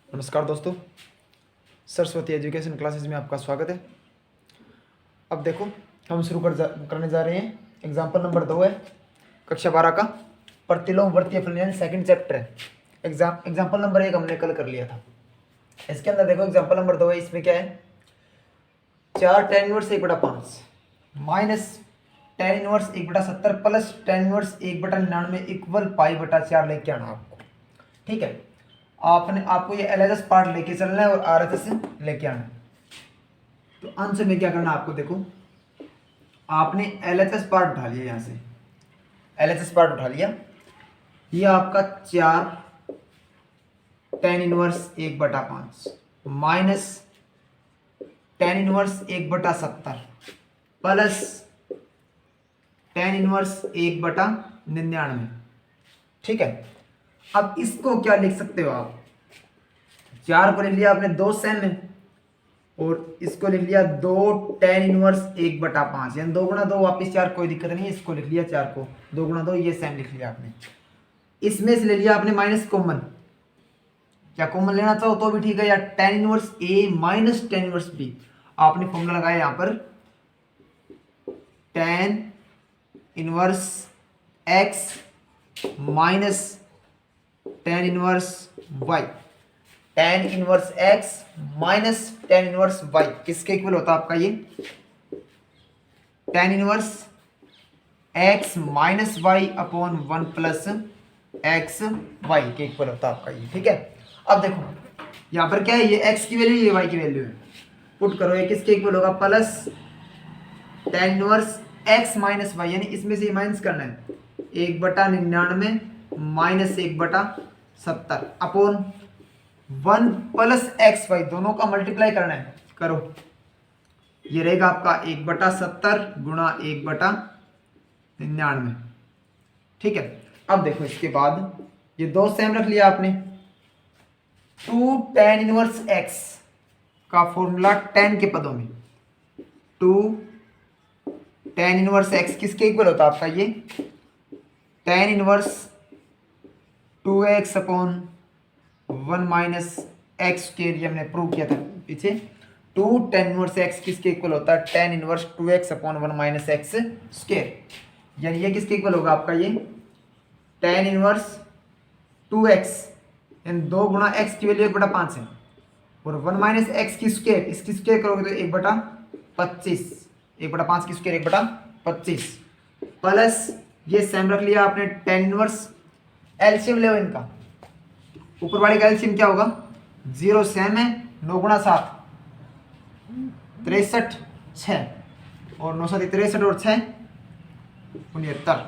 नमस्कार दोस्तों, Saraswati education classes में आपका स्वागत है। अब देखो हम शुरू करने जा रहे हैं। एग्जाम्पल नंबर 2 है कक्षा 12 का प्रतिलोम वर्तीय फलन सेकंड चैप्टर है। एग्जाम्पल नंबर 1 हमने कल कर लिया था। इसके अंदर देखो एग्जाम्पल नंबर 2 है। इसमें क्या है, 4 tan inverse 1/5 minus tan inverse 1/70 plus tan inverse 1/99 equal π/4 लेके आना आपको। ठीक है, आपको ये एलएचएस पार्ट लेके चलना है और आरएचएस लेके आना है। तो आंसर में क्या करना है आपको, देखो आपने एलएचएस पार्ट उठा लिया, यहां से एलएचएस पार्ट उठा लिया। ये आपका 4 tan inverse 1/5 minus tan inverse 1/70 plus tan inverse 1/99। ठीक है, अब इसको क्या लिख सकते हो आप, 4 को लिख लिया आपने 2 सेम में और इसको लिख लिया 2 tan इनवर्स 1/5 यानी 2 गुणा 2 वापिस 4, कोई दिक्कत नहीं है। इसको लिख लिया 4 को 2 गुणा 2, ये सेम लिख लिया आपने। इसमें से ले लिया आपने माइनस कॉमन, क्या कॉमन लेना चाहो तो भी ठीक है, या tan inverse a minus tan inverse b। आपने फॉर्मूला लगाया यहां पर tan inverse x minus tan inverse y। tan inverse x minus tan inverse y किसके इक्वल होता है आपका, ये tan inverse x minus y upon 1 plus x y के इक्वल होता है आपका ये। ठीक है, अब देखो यहां पर क्या है, ये x की वैल्यू ये y की वैल्यू है। पुट करो, ये किसके इक्वल होगा, plus tan inverse x minus y, यानी इसमें से माइनस करना है 1/99 minus 1/70 upon 1 plus x y, दोनों का मल्टीप्लाई करना है। करो, ये रहेगा आपका 1/70 गुणा 1/99। ठीक है, अब देखो इसके बाद ये 2 सेम रख लिया आपने। 2 tan इनवर्स x का फॉर्मूला tan के पदों में 2 tan इनवर्स x किसके इक्वल होता है आपका, ये tan inverse 2x upon 1 minus x के लिए हमने प्रूव किया था पीछे। 2 tan इनवर्स x किसके इक्वल होता है, tan inverse 2x upon 1 minus x square. यानी ये किसके इक्वल होगा आपका, ये tan इनवर्स 2x यानी 2 गुणा x की वैल्यू 1/5 है और 1 माइनस एक्स की स्क्वायर, इसकी स्क्वायर करोगे तो 1/25, 1/5 की स्क्वायर 1/25 प्लस ये सेम रख लिया आपने tan इनवर्स। एलसीएम ले इनका, ऊपर वाले का एलसीएम क्या होगा, 0 सेम है, 9 गुणा 7 63 6 और 9 7 63 और 6 69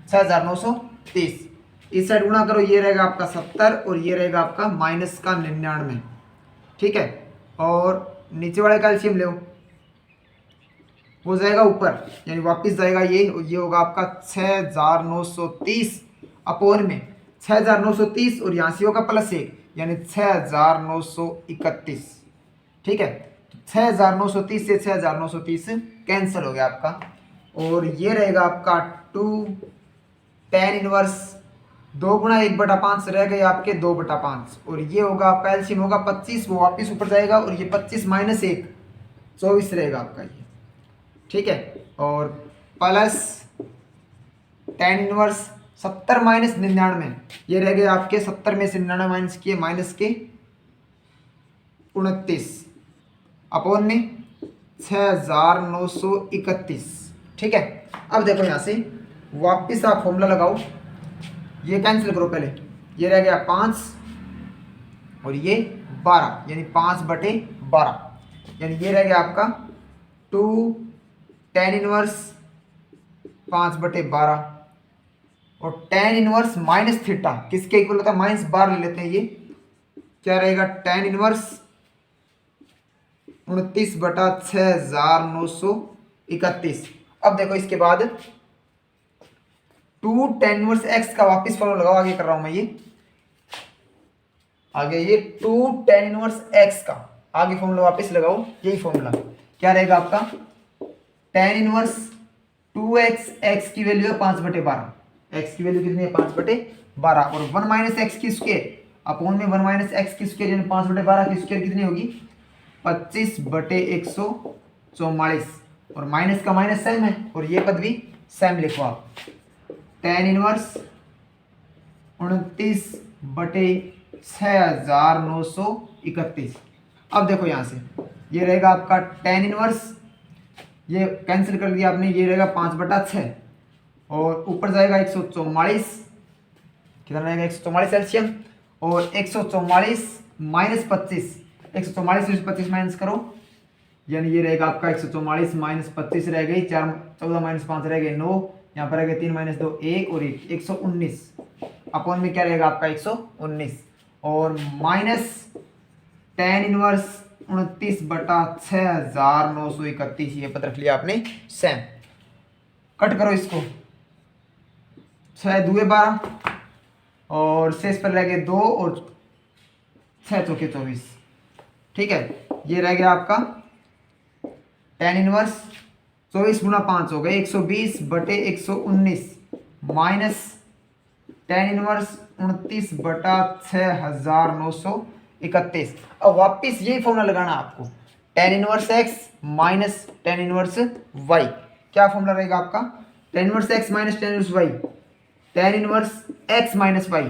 6930। इस साइड गुणा करो, ये रहेगा आपका 70 और ये रहेगा आपका माइनस का 99। ठीक है, और नीचे वाले का एलसीएम ले हो जाएगा ऊपर, यानी वापस जाएगा ये होगा आपका 6930 अपोन में 6930 और यहाँ से होगा +1 यानी 6931। ठीक है, 6930 से 6930 कैंसिल हो गया आपका और ये रहेगा आपका 2 tan इनवर्स 2 गुणा 1/5 रह गए आपके 2/5 और ये होगा आपका एलसीएम होगा 25, वो वापस ऊपर जाएगा और ये 25 माइनस 1 24 रहेगा आपका ये। ठीक है, और प्लस tan इनवर्स 70 माइनस 99, ये रह गए आपके 70 में से 99 माइनस किए माइनस के 29 अपॉन में 6931। ठीक है, अब देखो यहां से वापिस आप फॉर्मूला लगाओ, ये कैंसिल करो पहले, ये रह गया 5 और ये 12 यानी 5/12 यानी ये रह गया आपका 2 tan इनवर्स 5/12 और tan इनवर्स माइनस थीटा किसके इक्वल होता है, -12 ले लेते हैं, ये क्या रहेगा tan इनवर्स 29/6931। अब देखो इसके बाद 2 tan इनवर्स x का वापस फॉर्मूला लगाओ, आगे कर रहा हूं मैं ये आगे, ये 2 tan इनवर्स x का आगे फॉर्मूला वापस लगाओ, यही फॉर्मूला क्या रहेगा आपका, tan इनवर्स 2x x की वैल्यू है 5/12, x की वैल्यू कितनी है 5/12 और 1 माइनस एक्स की स्क्वायर अपॉन में 1 माइनस एक्स की स्क्वायर यानी 5/12 की स्क्वायर कितनी होगी 25/144 और माइनस का माइनस सेम है और ये पद भी सेम लिखो आप tan इनवर्स 29/6931। अब देखो यहाँ से ये रहेगा आपका tan इनवर्स, ये कैंसिल कर दिया आपने, ये रहेगा 5/6 और ऊपर जाएगा 144, कितना रहेगा 144 एलसीएम और 144 माइनस 25, 144 में 25 माइनस करो यानी ये रहेगा आपका 144 माइनस 25 रह गई 14 माइनस 5 रह गए 9, यहाँ पर रहेगा 3 माइनस 2 1 और 119 अपॉन में क्या रहेगा आपका 119 और माइनस tan इनवर्स 29/6931। ये पद रख लिया आपने सेम। कट करो इसको 6 दूए 12 और शेष पर रह गए 2 और 6 चौके 24। ठीक है, ये रह गया आपका tan इनवर्स 24 गुणा 5 हो गए 120/119 माइनस tan इनवर्स 29/6931। अब वापिस यही फॉर्मूला लगाना आपको tan inverse x minus tan inverse y। क्या फॉर्मूला रहेगा आपका tan inverse x minus tan inverse y, tan inverse x minus y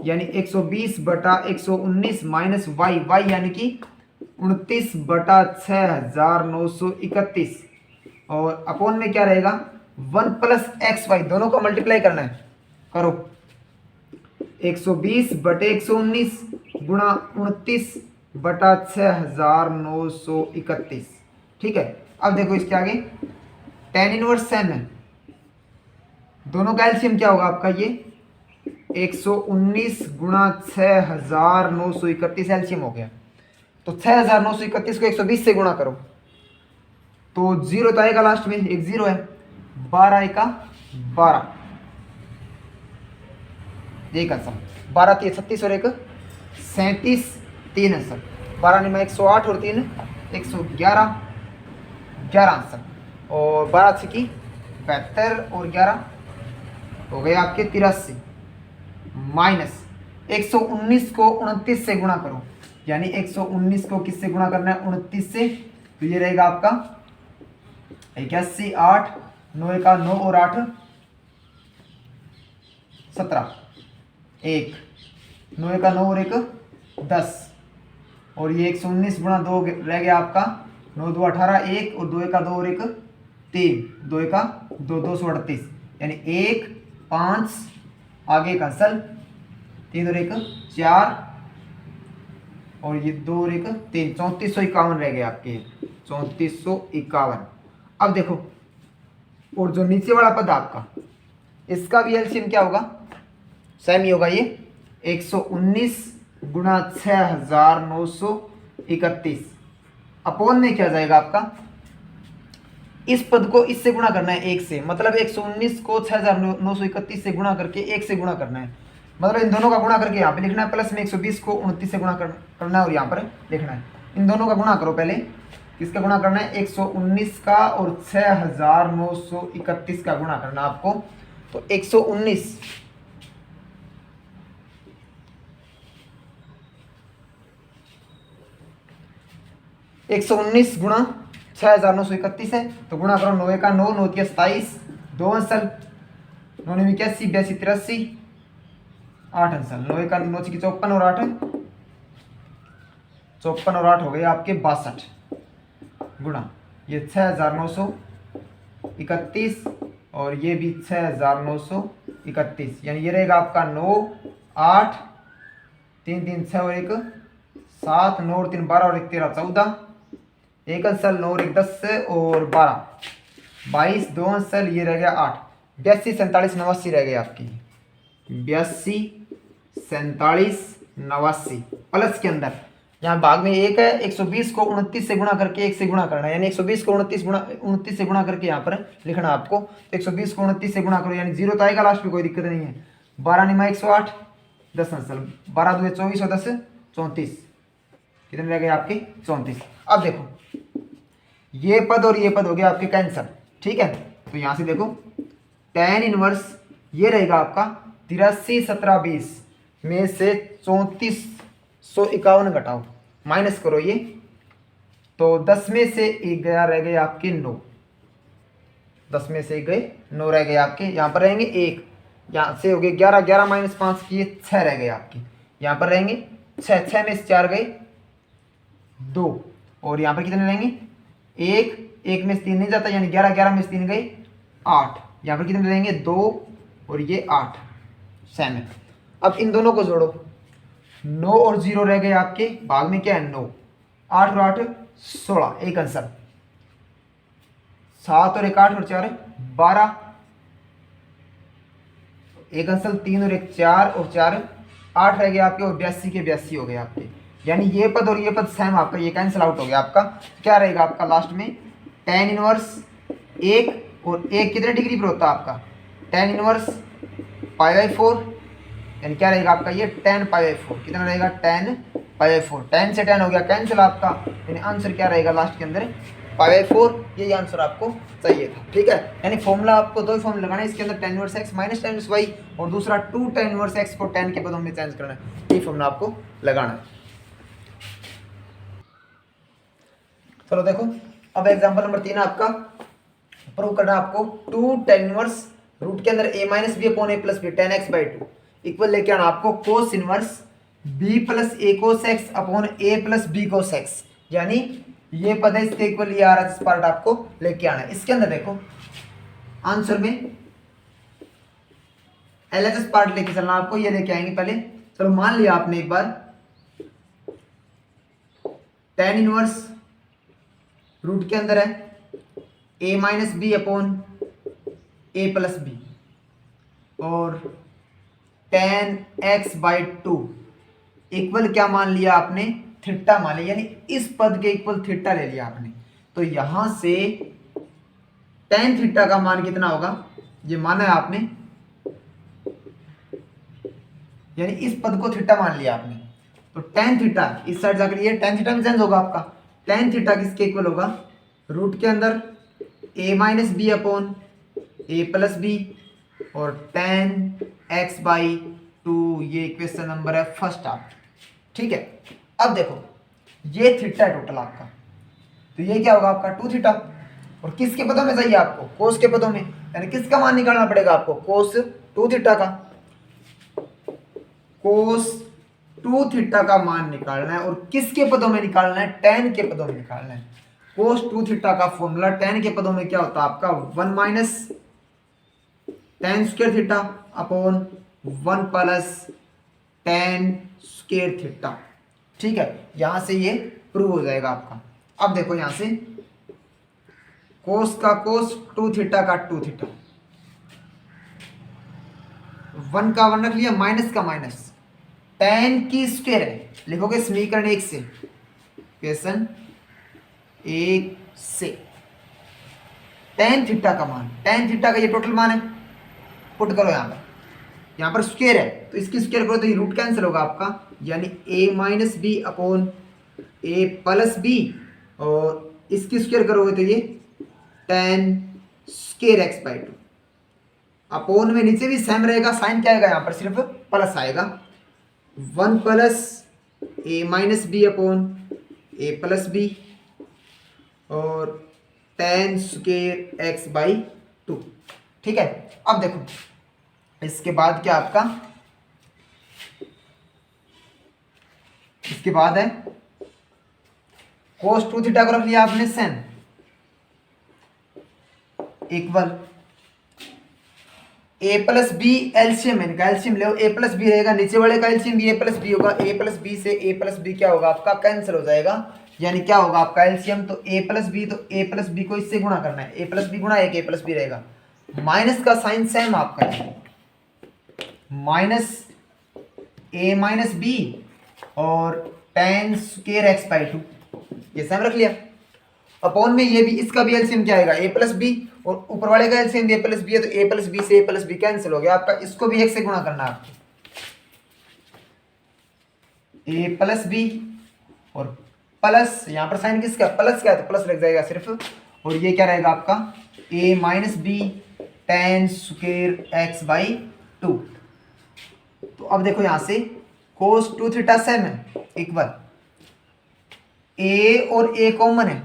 यानी 120/119 माइनस y यानी कि 29/6931 और अपॉन में क्या रहेगा 1 प्लस XY, दोनों का मल्टीप्लाई करना है। करो 120/119 गुणा 29/6931। ठीक है, अब देखो इसके आगे tan इनवर्स सेम है, दोनों का एलसीएम क्या होगा आपका ये 119 गुणा 6931 एलसीएम हो गया। तो 6931 को 120 से गुणा करो तो 0 तो आएगा लास्ट में, एक 0 है, 12 1 12, एक आंसर 12 3 36 और 1 37, 3 आंसर 12 निमा 108 और 3 111, 11 आंसर और 12 से की 72 और 11 हो गए आपके 83 माइनस 119 को 29 से गुणा करो यानी 119 को किससे गुणा करना है 29 से, तो ये रहेगा आपका 81 8 9 का 9 और 8 17 1 9 का 9 और 1 10 और ये 119 गुणा 2 रह गया आपका 9 2 18 1 और 2 का 2 और 1 3 2 का 2 238 यानी 1 5 आगे कैंसल 3 और 1 4 और ये 2 और 1 3 3451 रह गए आपके 3451। अब देखो और जो नीचे वाला पद आपका इसका भी एलसीएम क्या होगा सेम ही होगा, ये 119 गुणा 6931 अपॉन में क्या जाएगा आपका इस पद को इससे गुणा करना है 1 से, मतलब 119 को 6931 से गुणा करके 1 से गुणा करना है, मतलब इन दोनों का गुणा करके यहाँ पे लिखना है प्लस में 120 को 29 से गुणा करना है और यहाँ पर लिखना है। इन दोनों का गुणा करो पहले, किसका गुणा करना है 119 का और 6931 का गुणा करना आपको। तो 119 गुणा 6931 है तो गुणा करो 9 का 9 9 27 2 अंसल 9 में 81 82 83 8 अंसल 9 का 9 की 54 और 8 54 और 8 हो गए आपके 62 गुणा ये 6931 और ये भी 6931 यानी ये रहेगा आपका 9 8 3 3 6 और 1 7 9 और 3 12 और 1 13 14 एक अंसल 9 और 1 10 और 12 22 2 अंसल ये रह गया 8 82 47 89 रह गए आपकी 82 47 89 प्लस के अंदर यहाँ भाग में 1 है 120 को 29 से गुणा करके 1 से गुणा करना है यानी 120 को 29 से गुणा करके यहाँ पर लिखना आपको। तो 120 को 29 से गुणा करो यानी 0 तो आएगा लास्ट में, कोई दिक्कत नहीं है। 12 निमा 108 10 अंसल 12 2 24 और 10 34 कितने रह गए आपके 34। अब देखो ये पद और ये पद हो गया आपके कैंसर, ठीक है। तो यहाँ से देखो tan इनवर्स ये रहेगा आपका 83 17 20 में से 3451 घटाओ, माइनस करो ये, तो 10 में से 1 गया, रह गए आपके 9। 10 में से 1 गए, 9 रह गए आपके। यहाँ पर रहेंगे 1, यहाँ से हो गए 11, 11 माइनस 5 किए 6 रह गए आपके। यहाँ पर रहेंगे 6, 6 में से 4 गए 2, और यहाँ पर कितने रहेंगे 1, 1 में से 3 नहीं जाता, यानी 11, 11 में से 3 गए 8। यहाँ पर कितने रहेंगे 2 और ये 8, सेम है। अब इन दोनों को जोड़ो, 9 और 0 रह गए आपके, भाग में क्या है 9, 8 और 8 16, एक आंसर। 7 और 1 8 और 4 12, एक आंसर। 3 और 1 4 और 4 8 रह गए आपके, और 82 के 82 हो गए आपके। यानी ये पद और ये पद सेम आपका, ये कैंसिल आउट हो गया आपका। क्या रहेगा आपका लास्ट में tan इनवर्स 1, और 1 कितने डिग्री पर होता है आपका tan इनवर्स π/4, यानी क्या रहेगा आपका ये tan π/4। कितना रहेगा tan π/4, tan से tan हो गया कैंसिल आपका, यानी आंसर क्या रहेगा लास्ट के अंदर π/4। ये आंसर आपको चाहिए था, ठीक है। यानी फॉर्मूला आपको दो फॉर्मूला लगाना है, इसके अंदर tan inverse x minus tan inverse y, और दूसरा 2 tan इनवर्स x को tan के पदों में चेंज करना है। ये फॉर्मूला आपको लगाना है। चलो देखो, अब एग्जांपल नंबर 3 आपका प्रूव करना है आपको 2 tan इनवर्स रूट के अंदर a minus B upon a plus B tan x/2 equal लेके आना आपको cos inverse b plus a cos x upon a plus b cos x, यानी ये पद है इसके इक्वल ये RHS पार्ट आपको लेके आना है। इसके अंदर देखो आंसर में LHS पार्ट लेके चलना आपको, ये लेके आएंगे पहले। चलो मान लिया आपने एक बार tan इनवर्स रूट के अंदर है a minus B upon a plus b, और tan x/2 इक्वल क्या मान लिया आपने थीटा मान लिया, यानी इस पद के इक्वल थीटा ले लिया आपने। तो यहां से tan थीटा का मान कितना होगा ये माना है आपने, यानी इस पद को थीटा मान लिया आपने। तो tan थीटा इस साइड जाकर ये tan थीटा में चेंज होगा आपका। tan थीटा किसके इक्वल होगा रूट के अंदर a minus B upon a plus b, और tan x/2, ये इक्वेशन नंबर है फर्स्ट आप, ठीक है। अब देखो ये थीटा है टोटल आपका, तो ये क्या होगा आपका 2 थीटा, और किसके पदों में चाहिए आपको कोस के पदों में, यानी किसका मान निकालना पड़ेगा आपको कोस 2 थीटा का। कोस 2 थीटा का मान निकालना है, और किसके पदों में निकालना है tan के पदों में निकालना है। कोस 2 थीटा का फॉर्मूला tan के पदों में क्या होता है आपका 1 minus tan square theta upon 1 plus tan square theta, ठीक है। यहां से ये प्रूव हो जाएगा आपका। अब देखो यहां से कोस का कोस 2 थीटा का 2 थीटा, 1 का 1 रख लिया, माइनस का माइनस, tan की स्क्वायर है, लिखोगे समीकरण 1 से, क्वेश्चन 1 से tan थीटा का मान, tan थीटा का ये टोटल मान है, पुट करो यहाँ पर स्क्वायर है तो इसकी स्क्वायर करो तो ये रूट कैंसिल होगा आपका, यानी a minus B upon a plus b, और इसकी स्क्वायर करोगे तो ये tan स्क्वायर x/2 अपॉन में नीचे भी सेम रहेगा, साइन क्या आएगा यहाँ पर सिर्फ प्लस आएगा, 1 plus a minus B upon a plus b, और tan स्क्वायर x/2, ठीक है। अब देखो इसके बाद क्या आपका, इसके बाद है कोस 2 थीटा को रख लिया आपने same equal a plus B LCM, इनका एलसीएम ले, a प्लस बी रहेगा, नीचे वाले का एलसीएम भी a प्लस बी होगा, a प्लस बी से a प्लस बी क्या होगा आपका कैंसिल हो जाएगा, यानी क्या होगा आपका एलसीएम, तो a प्लस बी, तो a प्लस बी को इससे गुणा करना है, a प्लस बी गुणा 1 a प्लस बी रहेगा, माइनस का साइन सेम आपका है, माइनस a माइनस बी और tan स्क्वायर x/2, ये सेम रख लिया, अपॉन में ये भी, इसका भी एलसीएम क्या आएगा a प्लस बी, और ऊपर वाले का एलसीएम a प्लस बी है, तो a प्लस बी से a प्लस बी कैंसिल हो गया आपका, इसको भी 1 से गुणा करना है आपको, a प्लस बी और प्लस, यहाँ पर साइन किसका प्लस क्या है तो प्लस लग जाएगा सिर्फ, और ये क्या रहेगा आपका a minus B tan square x/2। तो अब देखो यहाँ से कोस 2 थीटा सेम है इक्वल ए और ए कॉमन है,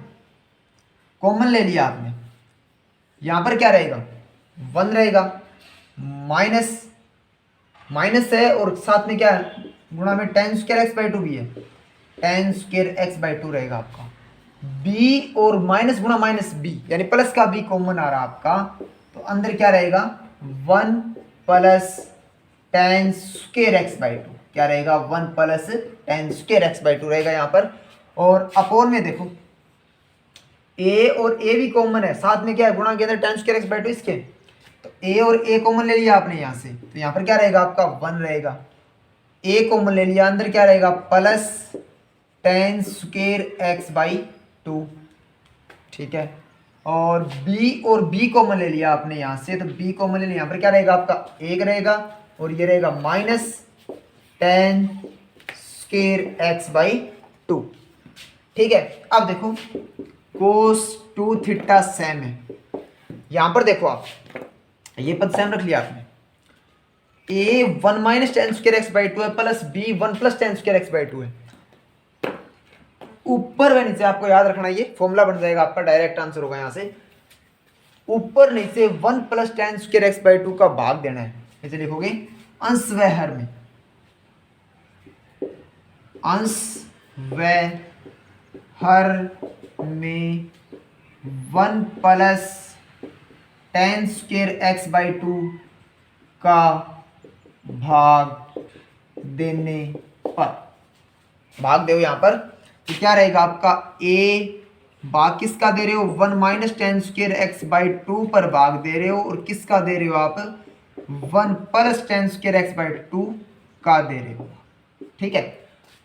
कॉमन ले लिया आपने, यहां पर क्या रहेगा 1 रहेगा, माइनस माइनस है और साथ में क्या है गुणा में tan square x by to भी है, tan square x by to रहेगा आपका। b और माइनस गुणा माइनस b यानी प्लस का b कॉमन आ रहा आपका, तो अंदर क्या रहेगा 1 plus tan square x by to, क्या रहेगा 1 plus tan square x by to रहेगा यहाँ पर। और अपोन में देखो a और a भी कॉमन है, साथ में क्या है गुणा के अंदर tan square x by to इसके, तो a और a कॉमन ले लिया आपने यहाँ से, तो यहाँ पर क्या रहेगा आपका 1 रहेगा, a कॉमन ले लिया, अंदर क्या रहेगा plus tan square x by to, ठीक है। और b और b कॉमन ले लिया आपने यहाँ से, तो b कॉमन ले लिया, यहाँ पर क्या रहेगा आपका 1 रहेगा और ये रहेगा minus tan square x by to, ठीक है। अब देखो कोस 2 थीटा सेम है, यहां पर देखो आप ये पद सेम रख लिया आपने, a 1 minus tan square x by two है plus b 1 plus tan square x by two है। ऊपर व नीचे आपको याद रखना, ये फॉर्मूला बन जाएगा आपका, डायरेक्ट आंसर होगा यहां से, ऊपर नीचे 1 plus tan square x by to का भाग देना है, ऐसे लिखोगे अंश व हर में, अंश व हर में 1 plus tan square x by to का भाग देने पर, भाग दे यहां पर, तो क्या रहेगा आपका a भाग किसका दे रहे हो 1 minus tan square x by to पर भाग दे रहे हो, और किसका दे रहे हो आप 1 plus tan square x by to का दे रहे हो, ठीक है।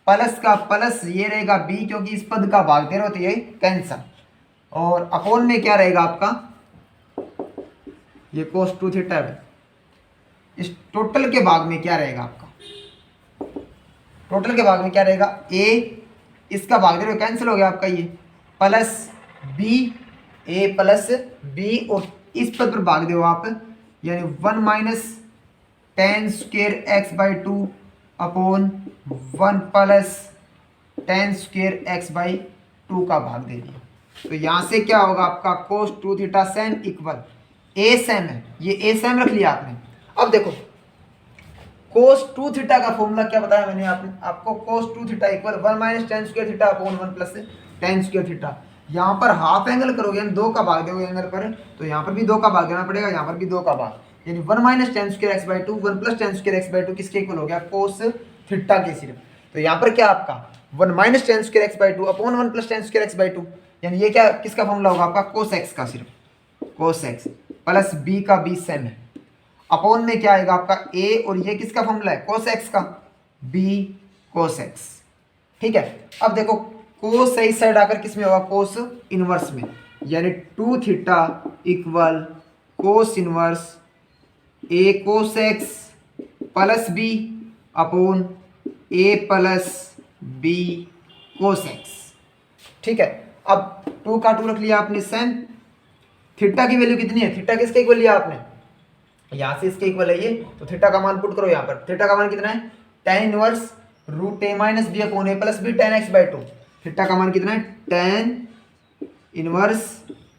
प्लस का प्लस ये रहेगा b, क्योंकि इस पद का भाग दे रहे हो तो ये कैंसल, और अपोन में क्या रहेगा आपका ये कोस 2 थीटा है, इस टोटल के भाग में क्या रहेगा आपका, टोटल के भाग में क्या रहेगा a, इसका भाग दे रहे हो कैंसिल हो गया आपका ये, plus b, a plus b, और इस पद पर भाग दो आप, यानी 1 minus tan square x by two upon 1 plus tan square x by to का भाग दे दिया, तो यहां से क्या होगा आपका कोस 2 theta same equal a same है, ये a सेम रख लिया आपने। अब देखो कोस 2 थीटा का फॉर्मूला क्या बताया मैंने आपको, कोस 2 theta equal 1 minus tan square theta upon 1 plus tan square theta. यहाँ पर हाफ एंगल करोगे, दो का भाग दोगे एंगल पर, तो यहाँ पर भी दो का भाग देना पड़ेगा, यहाँ पर भी दो का भाग, यानी 1 minus tan square x by to 1 plus tan square x by to किसके इक्वल हो गया कोस थीटा के सिर्फ, तो यहाँ पर क्या आपका 1 minus tan square x by two upon 1 plus tan square x by to, यानी ये क्या किसका फॉर्मूला होगा आपका कोस एक्स का, सिर्फ कोस एक्स प्लस b का b सेम है, अपॉन में क्या आएगा आपका a, और ये किसका फॉर्मूला है कोस एक्स का, b कोस एक्स, ठीक है। अब देखो कोस से इस साइड आकर किस में होगा कोस इनवर्स में, यानी 2 theta equal cos inverse a cos X plus b upon a plus b cos x, ठीक है। अब 2 का 2 रख लिया आपने सेम, थीटा की वैल्यू कितनी है, थीटा किसके इक्वल लिया आपने, यहां से इसके इक्वल है ये, तो थीटा का मान पुट करो यहाँ पर, थीटा का मान कितना है tan inverse root a minus B upon a plus B tan X by two, theta का मान कितना है tan inverse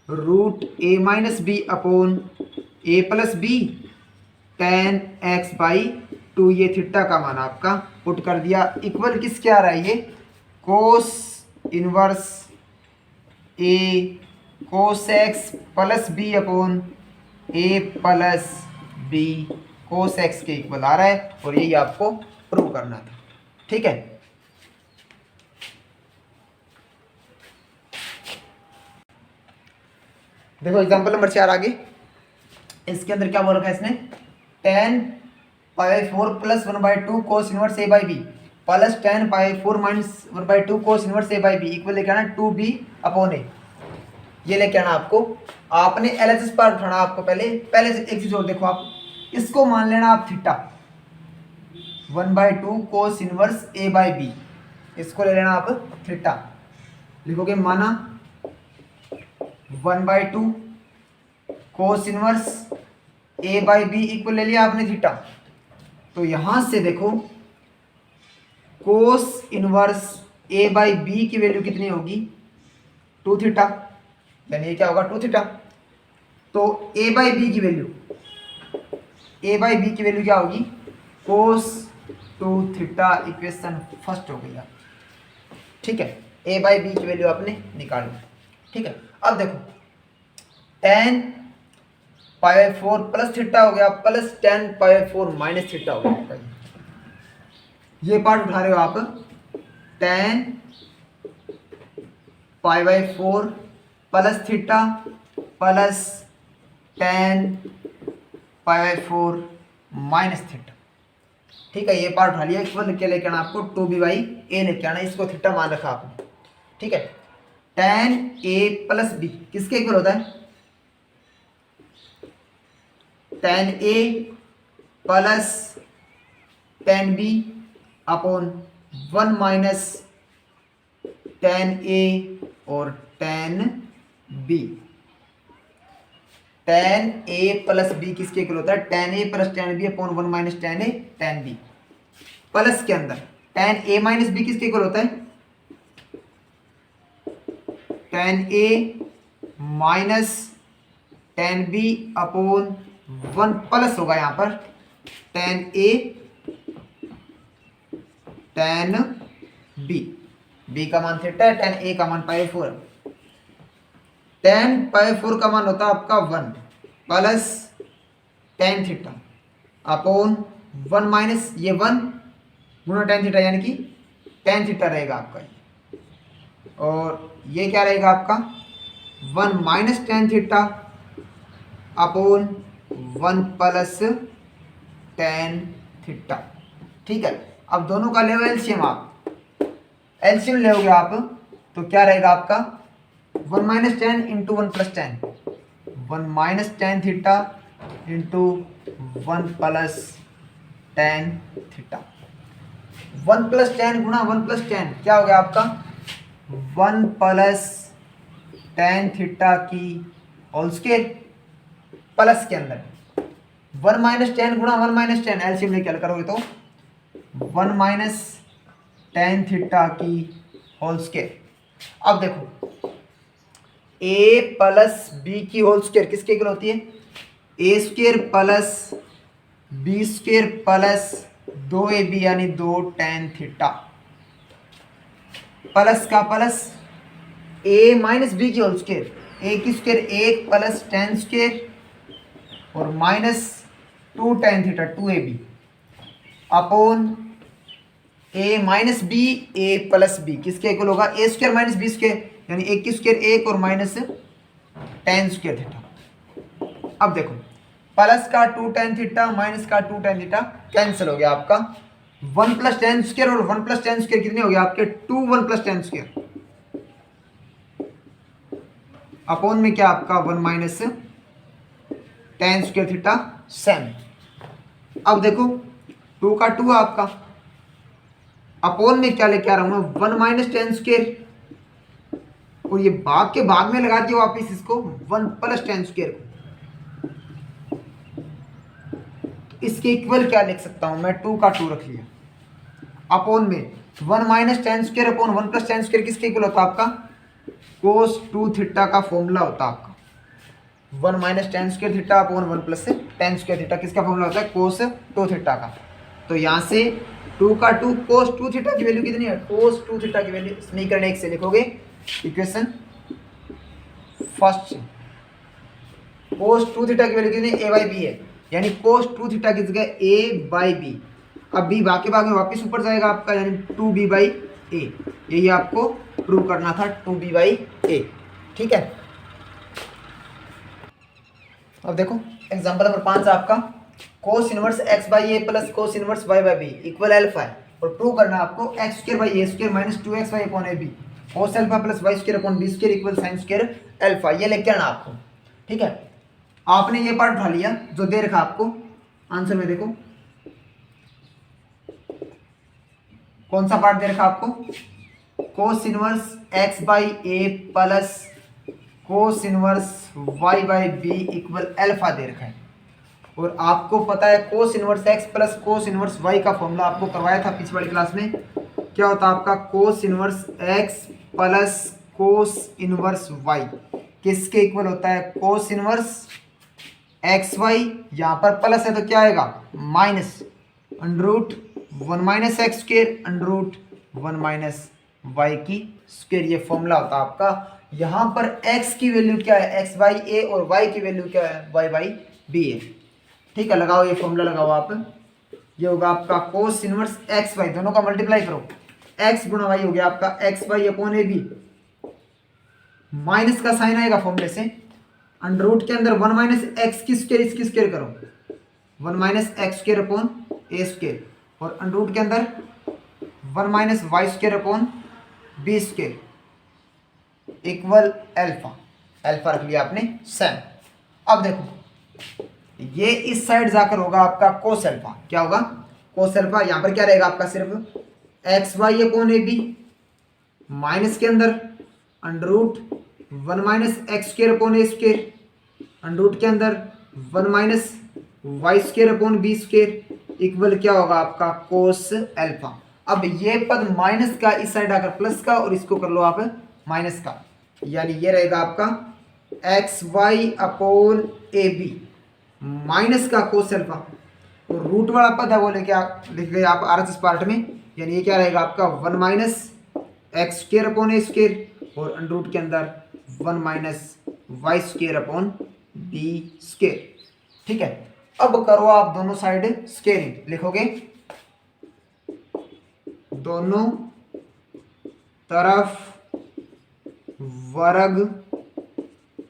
root a minus B upon a plus B tan X by two, ये थीटा का मान आपका पुट कर दिया, इक्वल किसके आ रहा है ये cos inverse a cos X plus B upon a plus B cos X के इक्वल आ रहा है, और यही आपको प्रूव करना था, ठीक है। देखो एग्जांपल नंबर 4 आगे, इसके अंदर क्या बोल रखा है इसने, tan pi 4 plus 1/2 cos inverse a by B plus tan pi 4 minus 1/2 cos inverse a by B equal लेके आना 2b अपॉन a, ये लेके आना आपको, आपने एलएचएस पार्ट उठाना आपको, पहले से एक चीज और देखो, आप इसको मान लेना आप theta 1/2 cos inverse a by B, इसको ले लेना आप थीटा, लिखोगे माना 1/2 cos inverse a by B equal ले लिया आपने थीटा, तो यहां से देखो cos inverse A by B की वैल्यू कितनी होगी 2 थीटा, यानी ये क्या होगा 2 थीटा। तो ए बाई बी की वैल्यू क्या होगी कोस 2 थीटा, इक्वेशन फर्स्ट हो गई आप। ठीक है, ए बाई बी की वैल्यू आपने निकाली। ठीक है, अब देखो tan पाई 4 प्लस थीटा हो गया plus tan pi 4 minus theta हो गया। ये पार्ट उठा रहे हो आप, tan pi by 4 plus theta plus tan pi by 4 minus theta. ठीक है, ये पार्ट उठा लिया। इक्वल क्या लेके आना आपको 2b बाई ए लेके आना, इसको थीटा मान रखा आपने। ठीक है, tan a प्लस बी किसके इक्वल होता है tan a plus tan b upon 1 minus tan a और tan b। tan a plus b किसके इक्वल होता है tan a plus tan b upon 1 minus tan a tan b। Plus के अंदर tan a minus b किसके equal होता है tan a minus tan b upon 1 plus होगा यहाँ पर tan a tan b। b का मान थीटा है, tan a का मान पाई 4। tan पाई 4 का मान होता है आपका 1 plus tan theta upon 1 minus ये 1 गुना tan थीटा, यानी कि tan थीटा रहेगा आपका। और ये क्या रहेगा आपका 1 minus tan theta upon 1 plus tan theta. ठीक है, अब दोनों का ले एलसीएम, आप एलसीएम लोगे आप तो क्या रहेगा आपका 1 minus tan into 1 plus tan, 1 minus tan theta into 1 plus tan theta. 1 plus tan गुणा 1 प्लस tan क्या हो गया आपका 1 प्लस tan थीटा की होल स्क्वायर प्लस के अंदर 1 माइनस tan गुणा 1 माइनस tan, एलसीएम लेके हल करोगे तो 1 माइनस tan थीटा की होल स्क्वायर। अब देखो a प्लस बी की होल स्क्वायर किसके इक्वल होती है a square plus B square plus 2ab यानी 2 tan थीटा प्लस का प्लस a माइनस बी की होल स्क्वायर, a की स्क्वायर 1 प्लस tan स्क्वायर और minus 2 tan theta 2ab upon a minus B a plus B किसके equal होगा a square minus B square, यानी a की square 1 और minus tan square theta. अब देखो प्लस का 2 tan थीटा माइनस का 2 tan थीटा कैंसिल हो गया आपका 1 प्लस tan स्क्वायर और 1 प्लस tan स्क्वायर कितने हो गया आपके 2 1 प्लस tan स्क्वायर अपॉन में क्या आपका 1 minus tan square theta same. अब देखो 2 का 2 आपका अपॉन में क्या लेके आ रहा हूं मैं 1 माइनस tan स्क्वायर और ये भाग के भाग में लगा दिया वापिस इसको 1 प्लस tan स्क्वायर को। इसके इक्वल क्या लिख सकता हूं मैं 2 का 2 रख लिया अपॉन में 1 minus tan square upon 1 plus tan square किसके इक्वल होता है आपका cos 2 थीटा का फॉर्मूला होता है आपका 1 minus tan square theta upon 1 plus tan square theta किसका फॉर्मूला होता है cos 2 थीटा का। तो यहाँ से 2 का 2 cos 2 थीटा की वैल्यू कितनी है cos 2 थीटा की वैल्यू समीकरण 1 से लिखोगे इक्वेशन फर्स्ट cos 2 थीटा की वैल्यू कितनी a बाई बी है, यानी cos 2 थीटा की जगह a बाई बी। अब b बाकी भाग में वापस ऊपर जाएगा आपका, यानी 2b बाई a। यही आपको प्रूव करना था 2b बाई a। ठीक है, अब देखो एग्जांपल नंबर 5 आपका cos inverse x by A plus cos inverse y by B equal alpha है और प्रूव करना है आपको x square by A square minus 2xy upon A B cos alpha plus y square upon B square equal sine square alpha. ये लेके आना आपको। ठीक है, आपने ये पार्ट उठा लिया जो दे रखा आपको आंसर में। देखो कौन सा पार्ट दे रखा आपको cos inverse x by A plus cos inverse y by B equal alpha दे रखा है और आपको पता है cos inverse x plus cos inverse y का फॉर्मूला आपको करवाया था पिछली वाली क्लास में। क्या होता है आपका cos inverse x plus cos inverse Y किसके इक्वल होता है? कोस इनवर्स एक्स वाई, यहाँ पर प्लस है तो क्या आएगा minus under root 1 minus x square under root 1 minus Y की स्क्वायर। ये फॉर्मूला होता है आपका। यहाँ पर x की वैल्यू क्या है? x बाई ए और y की वैल्यू क्या है? y बाई बी है। ठीक है, लगाओ ये फॉर्मूला लगाओ आप। ये होगा आपका कोस इनवर्स एक्स वाई, दोनों का मल्टीप्लाई करो, x गुणा वाई हो गया आपका X Y upon A B, minus का साइन आएगा फॉर्मूले से, अंडर रूट के अंदर 1 माइनस एक्स की स्क्वायर इसकी स्क्वायर करो, 1 माइनस एक्स स्क्वायर अपॉन ए स्क्वायर, और अंडर रूट के अंदर 1 minus Y square upon B square equal alpha. Alpha रख लिया आपने सेम। अब देखो ये इस साइड जाकर होगा आपका कोस अल्फा। क्या होगा? Cos alpha. यहां पर क्या रहेगा आपका? सिर्फ x Y upon A B, minus के अंदर under root 1 minus x square upon ए स्क्वायर, अंडर रूट के अंदर 1 minus Y square upon B square equal क्या होगा आपका? Cos alpha. अब ये पद माइनस का इस साइड आकर प्लस का, और इसको कर लो आप माइनस का, यानी ये रहेगा आपका X Y upon A B minus का कोस अल्फा, और रूट वाला पद है वो लेके लिख गए आप आर एस पार्ट में, यानी ये क्या रहेगा आपका 1 माइनस एक्स स्क्वायर अपॉन ए स्क्वायर, और अंडर रूट के अंदर 1 minus Y square upon B square. ठीक है, अब करो आप दोनों साइड स्क्वेयरिंग, लिखोगे दोनों तरफ वर्ग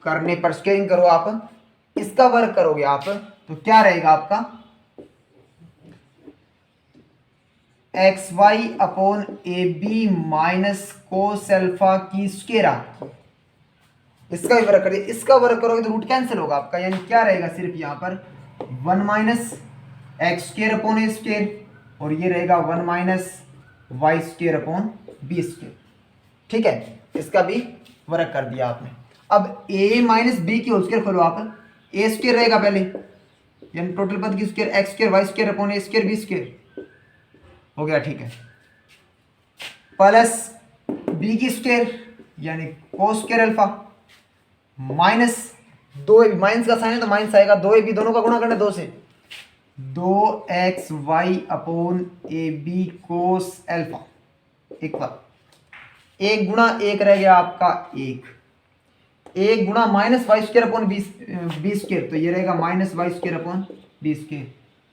करने पर स्क्वेयरिंग करो आप, इसका वर्ग करोगे आप तो क्या रहेगा आपका? X Y upon A B minus cos alpha की स्क्वायर। इसका भी वर्ग करिए, इसका वर्ग करोगे तो रूट कैंसिल होगा आपका, यानी क्या रहेगा? सिर्फ यहां पर 1 माइनस एक्स स्क्वायर अपॉन ए स्क्वायर, और ये रहेगा 1 minus Y square upon B square. ठीक है, इसका भी वर्ग कर दिया आपने। अब a माइनस बी की होल स्क्वायर खोलो आप, ए स्क्वायर रहेगा पहले, यानी टोटल पद की square x square y square upon ए स्क्वायर बी स्क्वायर हो गया। ठीक है, प्लस बी की स्क्वायर यानी cos square alpha, minus 2ab, minus का साइन है तो माइनस आएगा, 2ab दोनों का गुणा करना 2 से, 2x Y upon A B cos alpha equal 1 गुणा 1 रह गया आपका 1 गुणा minus Y square upon B square, तो ये रहेगा minus Y square upon B square,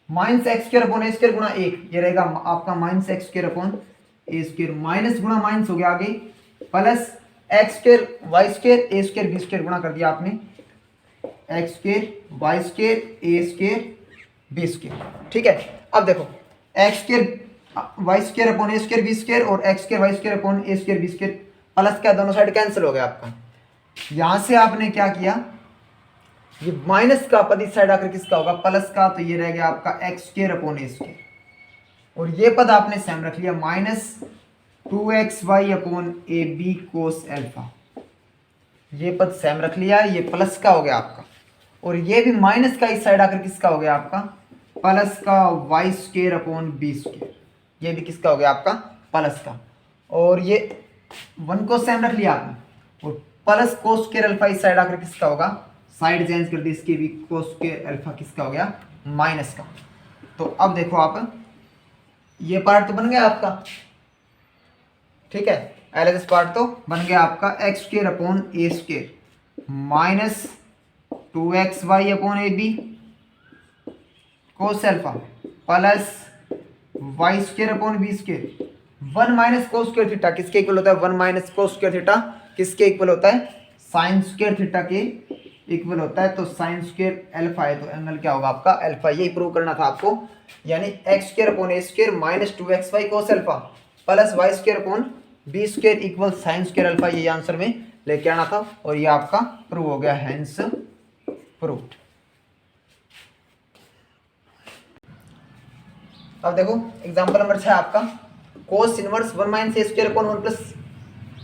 minus x square upon ए स्क्वायर गुणा 1, ये रहेगा आपका माइनस एक्स स्क्वायर अपॉन ए स्क्वायर, माइनस गुणा माइनस हो गया आगे, plus x square y square a square b square गुणा कर दिया आपने, x square y square a square b square. ठीक है, अब देखो x square y square upon ए स्क्वायर बी स्क्वायर और x square y square upon ए स्क्वायर बी स्क्वायर प्लस क्या, दोनों साइड कैंसिल हो गया आपका। यहां से आपने क्या किया, ये माइनस का पद इस साइड आकर किसका होगा? प्लस का, तो ये रह गया आपका एक्स स्क्वायर अपॉन ए स्क्वायर, और ये पद आपने सेम रख लिया minus 2x Y upon A B cos alpha, ये पद सेम रख लिया, ये प्लस का हो गया आपका, और ये भी माइनस का इस साइड आकर किसका हो गया आपका? प्लस का Y square upon B square, ये भी किसका हो गया आपका? प्लस का, और ये 1 को सेम रख लिया आपने, और प्लस कोस स्क्वायर अल्फा इस साइड आकर किसका होगा? साइड चेंज कर दी इसके भी, कोस स्क्वायर अल्फा किसका हो गया? माइनस का। तो अब देखो आप, ये पार्ट तो बन गया आपका, ठीक है, एलएचएस पार्ट तो बन गया आपका X square upon A square minus 2x Y upon A B cos alpha plus Y square upon B square, 1 minus cos square theta किसके इक्वल होता है? 1 माइनस कोस स्क्वायर थीटा किसके इक्वल होता है? साइन स्क्वायर थीटा के equal होता है, तो साइन स्क्वायर अल्फा है तो एंगल क्या होगा आपका? अल्फा। यही प्रूव करना था आपको, यानी एक्स स्क्वायर अपॉन ए square minus 2x y cos alpha plus Y square upon B square equal sine square alpha, ये आंसर में लेके आना था, और ये आपका प्रूव हो गया, हेंस प्रूव्ड। अब देखो एग्जांपल नंबर 6 आपका, cos inverse 1 minus A square upon 1 plus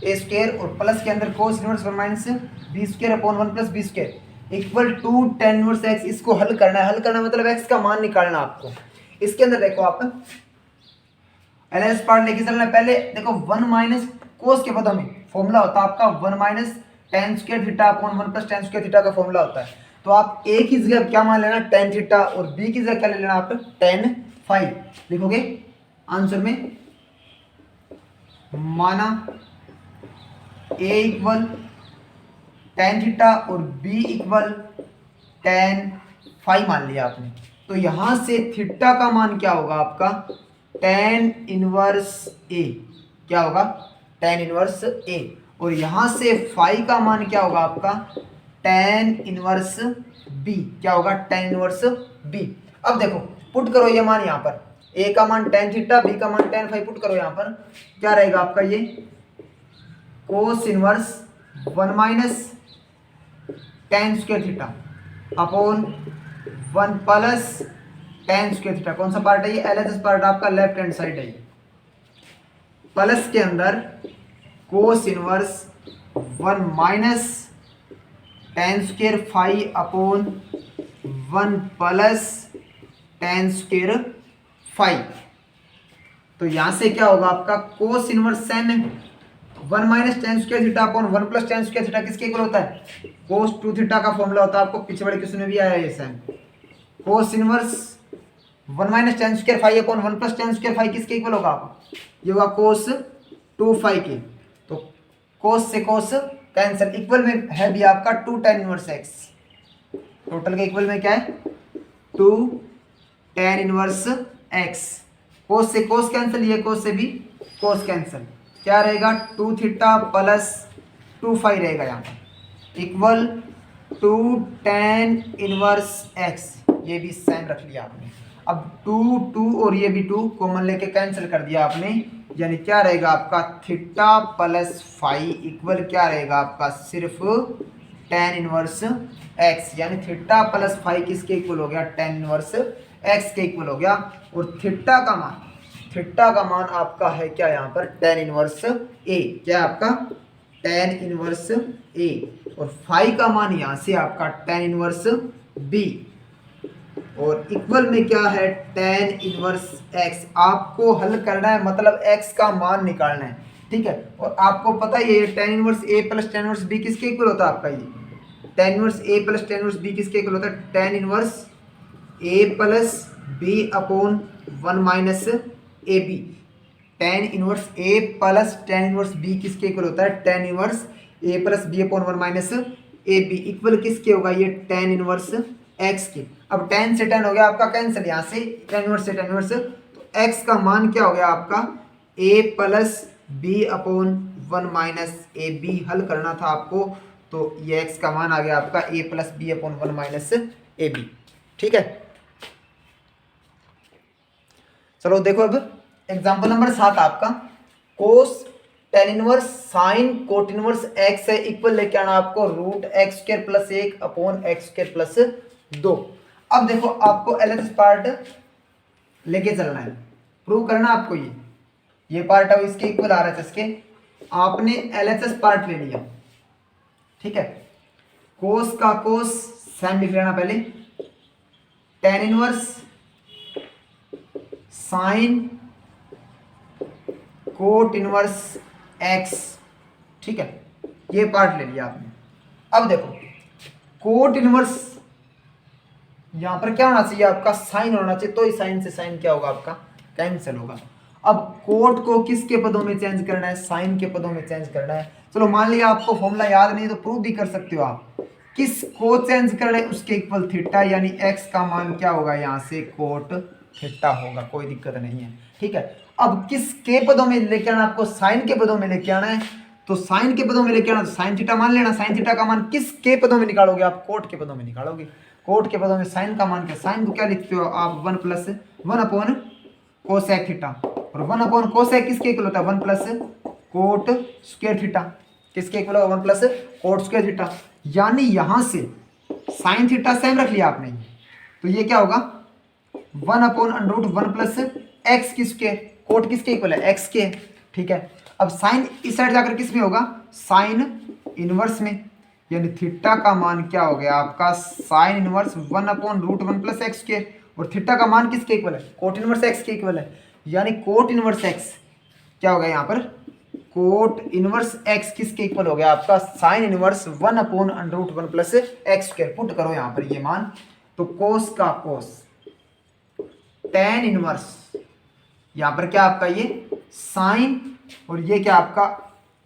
A square, और प्लस के अंदर cos inverse 1 minus B square upon 1 plus B square equal two tan inverse X. इसको हल करना है, हल करना मतलब एक्स का मान निकालना आपको। इसके अंदर देखो आप एलएस पार्ट लेके चलना है। पहले देखो 1 माइनस कोस के पदों में फॉर्मूला होता है आपका 1 minus tan square theta upon 1 plus tan square theta का फॉर्मूला होता है। तो आप ए की जगह क्या मान लेना, टेन थीटा, और बी की जगह क्या ले लेना आप, टेन फाइव लिखोगे आंसर में। माना ए इक्वल टेन थीटा और बी इक्वल टेन फाइव मान लिया आपने। तो यहां से थीटा का मान क्या होगा आपका, टेन इनवर्स ए। क्या होगा, टेन इनवर्स ए। और यहां से फाइव का मान क्या होगा आपका, टेन इनवर्स बी। क्या होगा, टेन इनवर्स बी। अब देखो पुट करो ये मान यहाँ पर, ए का मान टेन थीटा, बी का मान टेन फाइव। पुट करो यहाँ पर क्या रहेगा आपका, ये cos inverse 1 minus tan square theta upon 1 plus tan square theta. कौन सा पार्ट है ये, एलएचएस पार्ट आपका, लेफ्ट हैंड साइड है। प्लस के अंदर cos inverse 1 minus tan square five upon 1 plus tan square five. तो यहां से क्या होगा आपका, cos inverse sine 1 minus tan square theta upon 1 plus tan square theta किसके इक्वल होता है, कोस 2 थीटा का फॉर्मूला होता है। आपको पीछे बड़े क्वेश्चन में भी आया है ये sine. Cos inverse 1 minus tan square five upon 1 plus tan square five किसके इक्वल होगा, ये होगा कोस 2 फाइव के। तो कोस से कोस कैंसिल, इक्वल में है भी आपका 2 टेन इनवर्स एक्स। टोटल के इक्वल में क्या है, 2 टेन इनवर्स एक्स। कोस से कोस कैंसिल, ये कोस से भी कोस कैंसिल। क्या रहेगा, 2 थीटा प्लस 2 फाइव रहेगा यहाँ पर, इक्वल 2 टेन इनवर्स एक्स। ये भी साइन रख लिया आपने। अब 2 2 और ये भी 2 कॉमन लेके कैंसिल कर दिया आपने, यानी क्या रहेगा आपका, थीटा प्लस फाइव इक्वल क्या रहेगा आपका, सिर्फ टेन इनवर्स एक्स। यानी थीटा प्लस फाइव किसके इक्वल हो गया, टेन इनवर्स एक्स के इक्वल हो गया। और थीटा का मान आपका है क्या यहाँ पर, टेन इनवर्स ए। क्या आपका, टेन इनवर्स ए। और फाइव का मान यहाँ से आपका टेन इनवर्स बी। और इक्वल में क्या है, टेन इनवर्स एक्स। आपको हल करना है, मतलब एक्स का मान निकालना है, ठीक है। और आपको पता ही है tan inverse A plus tan inverse B किसके इक्वल होता है आपका, ये tan inverse A plus tan inverse B किसके इक्वल होता है, tan inverse A plus B upon 1 minus A B. Tan inverse A plus tan inverse B किसके equal होता है, tan inverse A plus B upon 1 minus A B. Equal किसके होगा, ये tan inverse x के। अब 10 से 10 हो गया आपका कैंसिल, यहाँ से 10 इनवर्स से 10 इनवर्स। तो एक्स का मान क्या हो गया आपका, a plus B upon 1 minus A B. हल करना था आपको, तो ये एक्स का मान आ गया आपका a plus B upon 1 minus A B, ठीक है। चलो देखो अब एग्जाम्पल नंबर 7 आपका, cos tan inverse sine cot inverse X है, इक्वल लेके आना आपको root X square plus 1 upon X square plus 2। अब देखो आपको एलएचएस पार्ट लेके चलना है, प्रूव करना आपको ये पार्ट है इसके इक्वल आरएचएस के। आपने एलएचएस पार्ट ले लिया, ठीक है। कोस का कोस साइन लिख लेना पहले, ten inverse sine cot inverse x, ठीक है। ये पार्ट ले लिया आपने। अब देखो कोट इनवर्स यहां पर क्या होना चाहिए आपका, साइन होना चाहिए। तो इस साइन से साइन क्या होगा आपका, कैंसिल होगा। अब कोट को किसके पदों में चेंज करना है, साइन के पदों में चेंज करना है। चलो मान लिया आपको फॉर्मूला याद नहीं तो प्रूव भी कर सकते हो आप। किस को चेंज कर रहे हैं, उसके इक्वल थीटा, यानी एक्स का मान क्या होगा, यहाँ से कोट थीटा होगा, कोई दिक्कत नहीं है, ठीक है। अब किसके पदों में लेके आना आपको, साइन के पदों में लेके आना है। तो साइन के पदों में लेके आना, तो साइन थीटा मान लेना। साइन थीटा का मान किसके पदों में निकालोगे आप, कोट के पदों में निकालोगे। कोट के पदों में साइन का मान क्या, साइन को क्या लिखते हो आप, 1 प्लस 1 अपॉन कोसेक थीटा। और 1 अपॉन कोसेक किसके इक्वल होता है, 1 प्लस कोट स्क्वायर थीटा। किसके इक्वल होगा, 1 प्लस कोट स्क्वायर थीटा। यानी यहां से साइन थीटा सेम रख लिया आपने, तो ये क्या होगा, 1 upon under root 1 plus X किसके, कोट किसके इक्वल है, एक्स के, ठीक है। अब साइन इस साइड जाकर किस में होगा, साइन इनवर्स में, यानी थीटा का मान क्या हो गया आपका sine inverse 1/√1 plus x square, और थीटा का मान किसके इक्वल है, कोट इनवर्स एक्स के इक्वल है, यानी कोट इनवर्स एक्स क्या हो गया यहाँ पर, कोट इनवर्स एक्स किसके इक्वल हो गया आपका sine inverse 1/√1 plus x square. Put करो यहाँ पर ये मान, तो कोस का कोस टेन इनवर्स, यहाँ पर क्या आपका ये साइन, और ये क्या आपका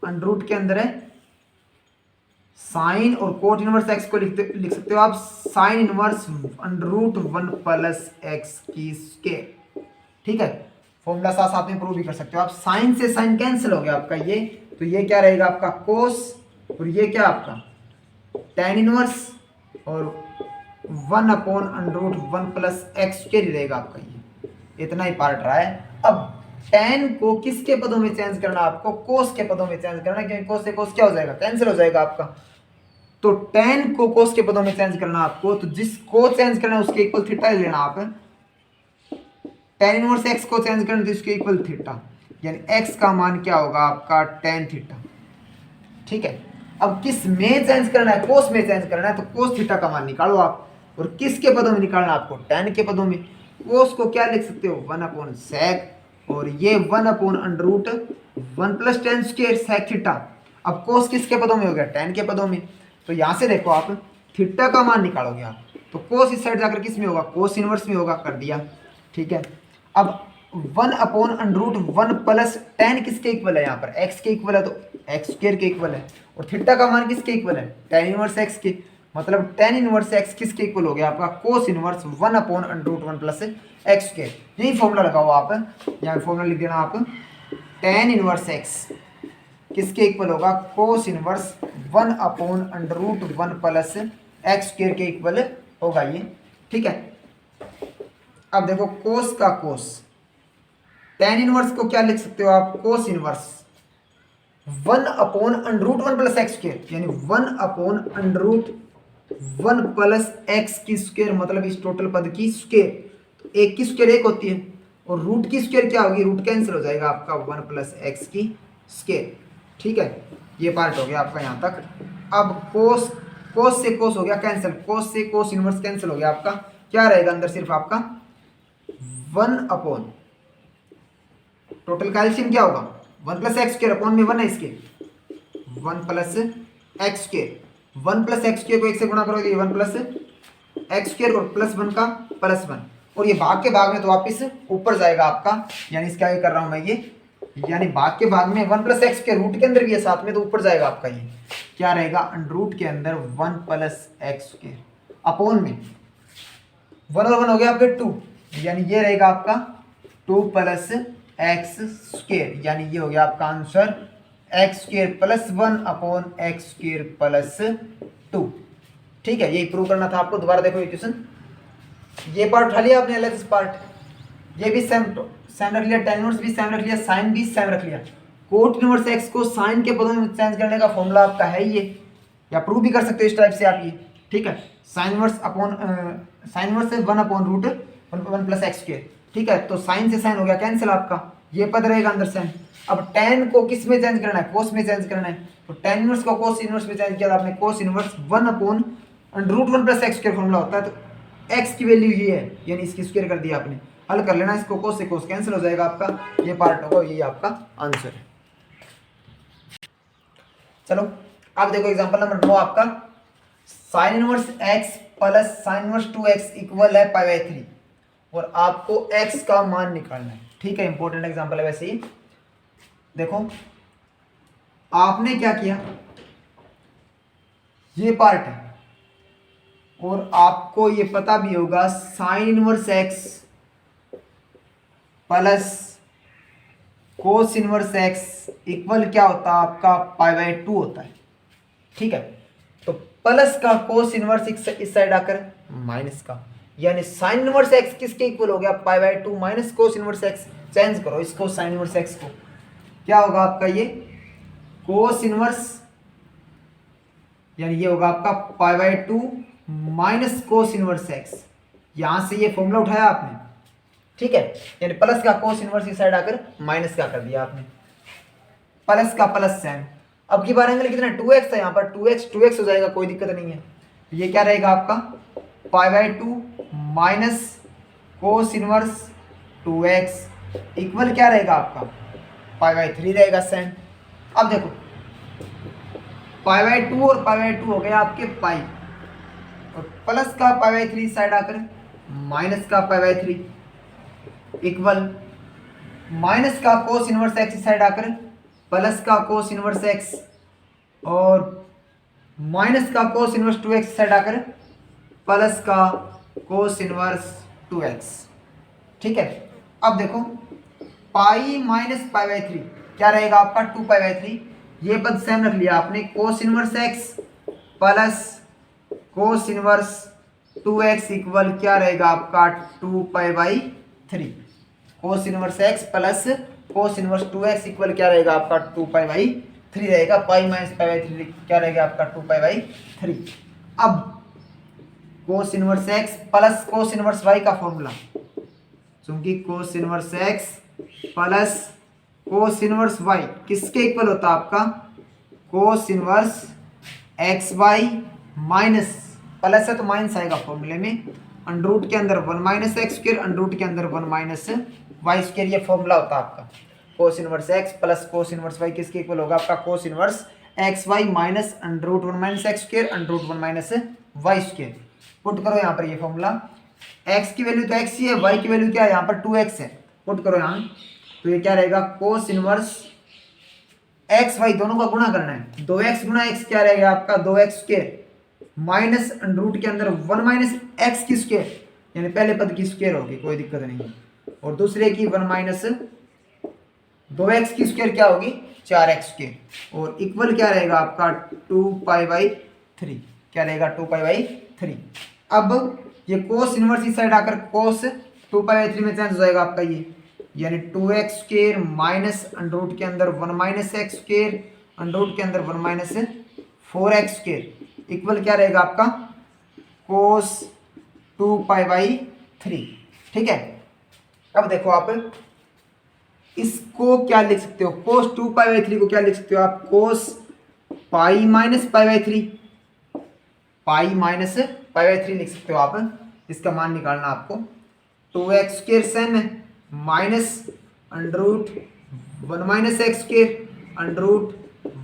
अंडर के अंदर है साइन, और कोट इनवर्स एक्स को लिख सकते हो आप साइन इनवर्स √1 प्लस एक्स की स्क्वायर। ठीक है, फॉर्मूला साथ साथ में प्रूव भी कर सकते हो आप। साइन से साइन कैंसिल हो गया आपका ये, तो ये क्या रहेगा आपका कोस, और ये क्या आपका टेन इनवर्स, और 1/√1 प्लस एक्स स्क्वायर रहेगा आपका ये, इतना ही पार्ट रहा है। अब टेन को किसके पदों में चेंज करना, आपको कोस के पदों में चेंज करना, क्योंकि कोस से कोस क्या हो जाएगा, कैंसिल हो जाएगा आपका। तो टेन को कोस के पदों में चेंज करना आपको, तो जिसको चेंज करना है उसके इक्वल थीटा ही लेना आप। टेन इनवर्स एक्स को चेंज करना तो इसके इक्वल थीटा, यानी एक्स का मान क्या होगा आपका टेन थीटा। ठीक है, अब किस में चेंज करना है, कोस में चेंज करना है, तो कोस थीटा का मान निकालो आप, और किसके पदों में निकालना आपको, टेन के पदों में। कोस को क्या लिख सकते हो 1/sec, और ये 1/√1 plus tan square sec theta. अब कोस किसके पदों में हो गया, टेन के पदों में, तो यहाँ से देखो आप थीटा का मान निकालोगे आप, तो कोस इस साइड जाकर किस में होगा, कोस इनवर्स में होगा, कर दिया। ठीक है, अब 1/√1 प्लस टेन किसके इक्वल है, यहाँ पर एक्स के इक्वल है, तो एक्स स्क्वायर के इक्वल है, और थीटा का मान किसके इक्वल है, टेन इनवर्स एक्स के, मतलब टेन इनवर्स एक्स किसके इक्वल हो गया आपका cos inverse 1/√1 plus x square. यही फॉर्मूला लगाओ आप, यहाँ फॉर्मूला लिख देना आप, टेन इनवर्स एक्स किसके इक्वल होगा, cos inverse 1/√1 plus x square के इक्वल होगा ये। ठीक है, अब देखो कोस का कोस, टेन इनवर्स को क्या लिख सकते हो आप, cos inverse 1/√1 plus x square, यानी 1/√1 प्लस एक्स की स्क्वायर, मतलब इस टोटल पद की स्क्वायर। तो एक की स्क्वायर एक होती है, और रूट की स्क्वायर क्या होगी, रूट कैंसिल हो जाएगा आपका 1 प्लस एक्स की स्क्वायर। ठीक है, ये पार्ट हो गया आपका यहाँ तक। अब कोस, कोस से कोस हो गया कैंसिल, कोस से कोस इनवर्स कैंसिल हो गया आपका, क्या रहेगा अंदर सिर्फ आपका 1 टोटल का एलसीएम क्या होगा 1 प्लस एक्स स्क्वायर, अपॉन में 1 है इसके, 1 plus x square, 1 plus x square को 1 से गुणा करोगे 1 प्लस एक्स स्क्वायर, और प्लस 1 का प्लस 1, और ये भाग के भाग में तो वापिस ऊपर जाएगा आपका, यानी इसका ये कर रहा हूं मैं ये, यानी भाग के भाग में 1 प्लस एक्स स्क्वायर रूट के अंदर भी है साथ में, तो ऊपर जाएगा आपका ये क्या रहेगा, रूट के अंदर 1 प्लस एक्स स्क्वायर, अपॉन में 1 और 1 हो गया आपके 2, यानी ये रहेगा आपका 2 प्लस एक्स स्क्वायर, यानी ये हो गया आपका answer x square plus 1 upon X square plus 2। ठीक है, यही प्रूव करना था आपको। दोबारा देखो इक्वेशन, ये पार्ट उठा लिया आपने अलग से पार्ट, ये भी सेम रख लिया, टेन इनवर्स भी सेम रख लिया, साइन भी सेम रख लिया। कोट इनवर्स एक्स को साइन के पदों में चेंज करने का फॉर्मूला आपका है ये, या प्रूव भी कर सकते हो इस टाइप से आप ये। ठीक है, sine inverse upon sine inverse है 1/√1 प्लस एक्स स्क्वायर। ठीक है, तो साइन से साइन हो गया कैंसिल आपका, ये पद रहेगा अंदर साइन। अब टेन को किस में चेंज करना है, कोस में चेंज करना है, तो टेन इनवर्स को कोस इनवर्स में चेंज किया था आपने, cos inverse 1/√1 plus x square formula होता है, तो एक्स की वैल्यू ये है, यानी इसकी स्क्वायर कर दिया आपने, हल कर लेना इसको, कोस से कोस कैंसिल हो जाएगा आपका, ये पार्ट होगा, ये आपका आंसर है। चलो अब देखो एग्जांपल नंबर 9 आपका, sine inverse x plus sine inverse 2x equal है π/3, और आपको x का मान निकालना है। ठीक है, इंपॉर्टेंट एग्जांपल है वैसे ही। देखो आपने क्या किया, ये पार्ट है, और आपको ये पता भी होगा sign inverse x plus cos inverse x equal क्या होता है आपका π/2 होता है। ठीक है, तो प्लस का कोस इनवर्स इस साइड आकर माइनस का, यानी साइन इनवर्स x किसके इक्वल हो गया π/2 minus cos inverse x, change करो इसको साइन इनवर्स x को, क्या होगा आपका ये कोस इनवर्स, यानी ये होगा आपका π/2 माइनस कोस इनवर्स x, यहां से ये फॉर्मूला उठाया आपने। ठीक है, यानी प्लस का कोस इनवर्स इस साइड आकर माइनस का कर दिया आपने, प्लस का प्लस साइन, अब की बार एंगल कितना 2x था, यहाँ पर 2x हो जाएगा, कोई दिक्कत नहीं है। ये क्या रहेगा आपका π/2 minus cos inverse 2x equal क्या रहेगा आपका π/3 रहेगा सेंट। अब देखो π/2 और π/2 हो गया आपके पाई, और प्लस का π/3 साइड आकर माइनस का π/3 इक्वल माइनस का कोस इनवर्स x साइड आकर प्लस का कोस इनवर्स x, और माइनस का कोस इनवर्स 2x साइड आकर प्लस का कोस इनवर्स 2x। ठीक है, अब देखो पाई माइनस π/3 क्या रहेगा आपका 2π/3, ये पद सेम रख लिया आपने, cos inverse x plus cos inverse 2x equal क्या रहेगा आपका 2π/3। Cos inverse x plus cos inverse 2x equal क्या रहेगा आपका 2π/3 रहेगा। पाई माइनस π/3 क्या रहेगा आपका 2π/3। अब कोस inverse x plus cos inverse y का फॉर्मूला, क्योंकि कोस inverse x plus cos inverse y किसके इक्वल होता है आपका cos inverse xy minus, plus है तो माइनस आएगा फॉर्मूले में, अंडर रूट के अंदर 1 minus x square, under root के अंदर 1 माइनस वाई स्क्वायर, ये फॉर्मूला होता है आपका। Cos inverse x plus cos inverse y किसके इक्वल होगा आपका cos inverse xy minus under root 1 minus x square, under root 1 minus Y square. Put करो यहाँ पर ये फॉर्मूला, x की वैल्यू तो x ही है, y की वैल्यू क्या है यहाँ पर 2x है, पुट करो यहाँ, तो ये क्या रहेगा कोस इनवर्स एक्स वाई दोनों का गुणा करना है, 2x गुणा x क्या रहेगा आपका 2x square minus under root के अंदर 1 माइनस एक्स की स्क्वायर, यानी पहले पद की स्क्वायर होगी, कोई दिक्कत नहीं है, और दूसरे की 1 माइनस 2x की स्क्वायर क्या होगी 4x स्क्वायर, और इक्वल क्या रहेगा आपका 2π/3, क्या रहेगा 2π/3। अब ये कोस इनवर्स इस साइड आकर कोस 2π/3 में चेंज हो जाएगा आपका ये, यानी 2x square minus under root के अंदर 1 minus x square, under root के अंदर 1 माइनस 4x स्क्वायर इक्वल क्या रहेगा आपका कोस 2π/3। ठीक है, अब देखो आप इसको क्या लिख सकते हो, कोस 2π/3 को क्या लिख सकते हो आप कोस पाई माइनस π/3, पाई माइनस π/3 लिख सकते हो आप। इसका मान निकालना आपको, 2x स्क्वायर सेम है minus under root 1 minus x square, under root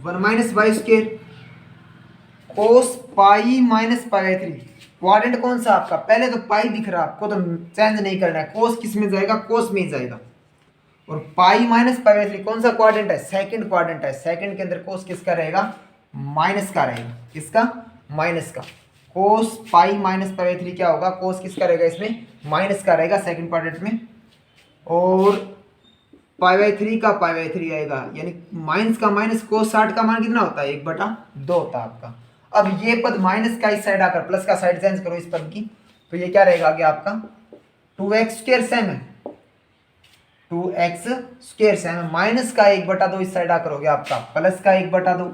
1 minus Y square, cos pi minus π/3। Quadrant कौन सा आपका, पहले तो पाई दिख रहा है आपको तो चेंज नहीं करना है, कोस किस में जाएगा कोस में ही जाएगा, और पाई माइनस π/3 कौन सा क्वाड्रेंट है सेकंड क्वाड्रेंट है, सेकंड के अंदर कोस किसका रहेगा माइनस का रहेगा, किसका माइनस का, कोस पाई माइनस π/3 क्या होगा कोस किसका रहेगा इसमें माइनस का रहेगा सेकंड क्वाड्रेंट में, और π/3 का π/3 आएगा, यानी माइनस का माइनस कोस 60 का मान कितना होता है 1/2 होता है आपका। अब ये पद माइनस का इस साइड आकर प्लस का साइड चेंज करो इस पद की, तो ये क्या रहेगा आगे आपका 2x स्क्वायर सेम है, 2x स्क्वायर सेम है, माइनस का 1/2 इस साइड आकर हो गया आपका प्लस का 1/2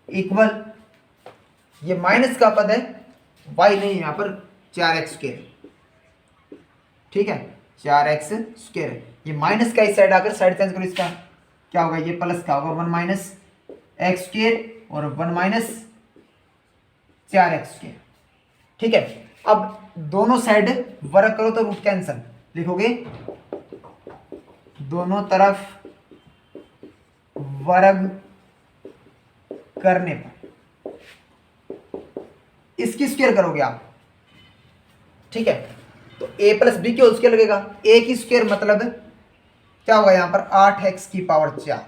इक्वल, ये माइनस का पद है y नहीं यहाँ पर 4x स्क्वायर। ठीक है 4x स्क्वायर है, ये माइनस का इस साइड आकर साइड चेंज करो, इसका क्या होगा ये प्लस का होगा 1 माइनस एक्स स्क्वायर और 1 माइनस 4x स्क्वायर। ठीक है, अब दोनों साइड वर्ग करो तो रूट कैंसल लिखोगे, दोनों तरफ वर्ग करने पर इसकी स्क्वायर करोगे आप। ठीक है, तो a प्लस बी की होल स्क्वायर लगेगा, a की स्क्वायर मतलब क्या होगा यहाँ पर 8x की पावर 4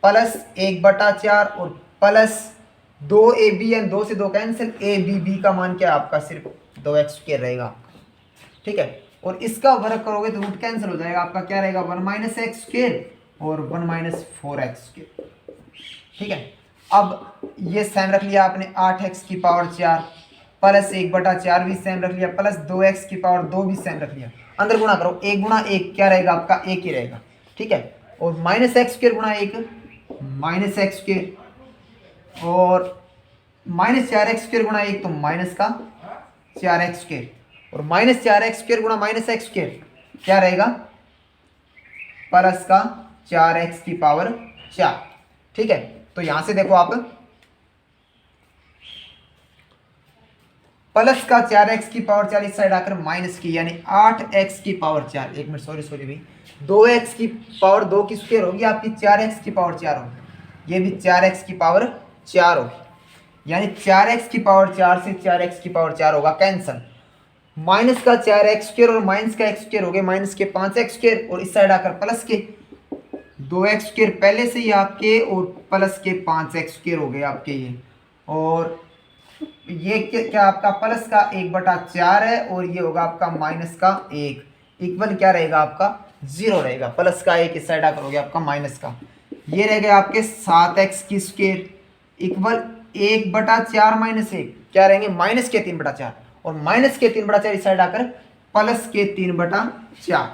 प्लस 1/4 और प्लस 2ab, यानी 2 से 2 कैंसिल, b का मान क्या है आपका सिर्फ 2x स्क्वायर रहेगा आपका। ठीक है, और इसका वर्ग करोगे तो रूट कैंसिल हो जाएगा आपका, क्या रहेगा 1 माइनस एक्स स्क्वायर और 1 माइनस 4x स्क्वायर। ठीक है, अब ये सेम रख लिया आपने 8x की पावर 4 प्लस 1/4 भी सेम रख लिया, प्लस 2x की पावर 2 भी सेम रख लिया, अंदर गुणा करो 1 गुणा 1 क्या रहेगा आपका 1 ही रहेगा। ठीक है, और माइनस एक्स स्क्वायर गुणा 1 माइनस एक्स स्क्वायर, और माइनस 4x स्क्वायर गुणा 1 तो माइनस का 4x स्क्वायर, और माइनस 4x स्क्वायर गुणा माइनस एक्स स्क्वायर क्या रहेगा प्लस का 4x की पावर 4। ठीक है, तो यहां से देखो आप प्लस का 4x की पावर 4 इस साइड आकर माइनस की, यानी 8x की पावर 4, एक मिनट सॉरी भाई, 2x की पावर 2 की स्क्वायर होगी आपकी 4x की पावर 4 होगी, ये भी 4x की पावर 4 होगी, यानी 4x की पावर 4 से 4x की पावर 4 होगा कैंसल। माइनस का 4x स्क्वायर और माइनस का x स्क्वायर हो गए माइनस के 5x स्क्वायर, और इस साइड आकर प्लस के 2x स्क्वायर पहले से ही आपके, और प्लस के 5x स्क्वायर हो गए आपके ये, और ये क्या आपका प्लस का 1/4 है, और ये होगा आपका माइनस का 1, इक्वल क्या रहेगा आपका 0 रहेगा। प्लस का 1 इस साइड आकर हो गया आपका माइनस का, ये रह गया आपके 7x की स्क्वायर इक्वल 1/4 माइनस 1 क्या रहेंगे माइनस के 3/4, और माइनस के 3/4 इस साइड आकर प्लस के 3/4,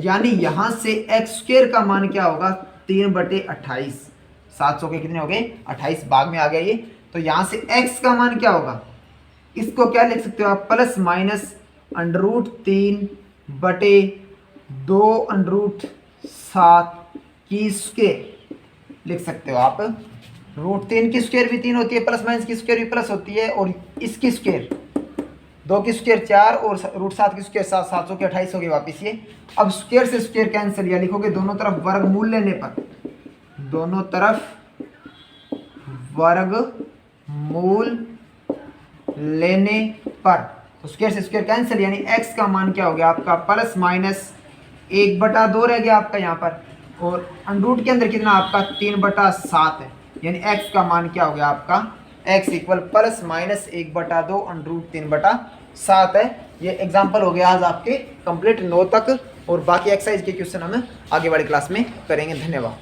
यानी यहां से एक्स स्क्वायर का मान क्या होगा 3/28, 700 के कितने हो गए 28 भाग में आ गया ये। तो यहां से x का मान क्या होगा, इसको क्या लिख सकते हो आप प्लस माइनस √3/2√7 की स्क्वायर लिख सकते हो आप। √3 की स्क्वायर भी 3 होती है, प्लस माइनस की स्क्वायर भी प्लस होती है, और इसकी स्क्वायर 2 की स्क्वायर 4 और √7 की स्क्वायर 7, 700 के 28 हो गए वापिस ये। अब स्क्वायर से स्क्वायर कैंसिल, या लिखोगे दोनों तरफ वर्गमूल लेने पर, दोनों तरफ वर्गमूल लेने पर, तो स्क्वायर से स्क्वायर कैंसिल, यानी x का मान क्या हो गया आपका प्लस माइनस 1/2 रह गया आपका यहाँ पर, और अंडरूट के अंदर कितना आपका 3/7 है, यानी x का मान क्या हो गया आपका x इक्वल प्लस माइनस 1/2 √3/7 है। ये एग्जाम्पल हो गया आज आपके कंप्लीट 9 तक, और बाकी एक्सरसाइज के क्वेश्चन हम आगे वाली क्लास में करेंगे। धन्यवाद।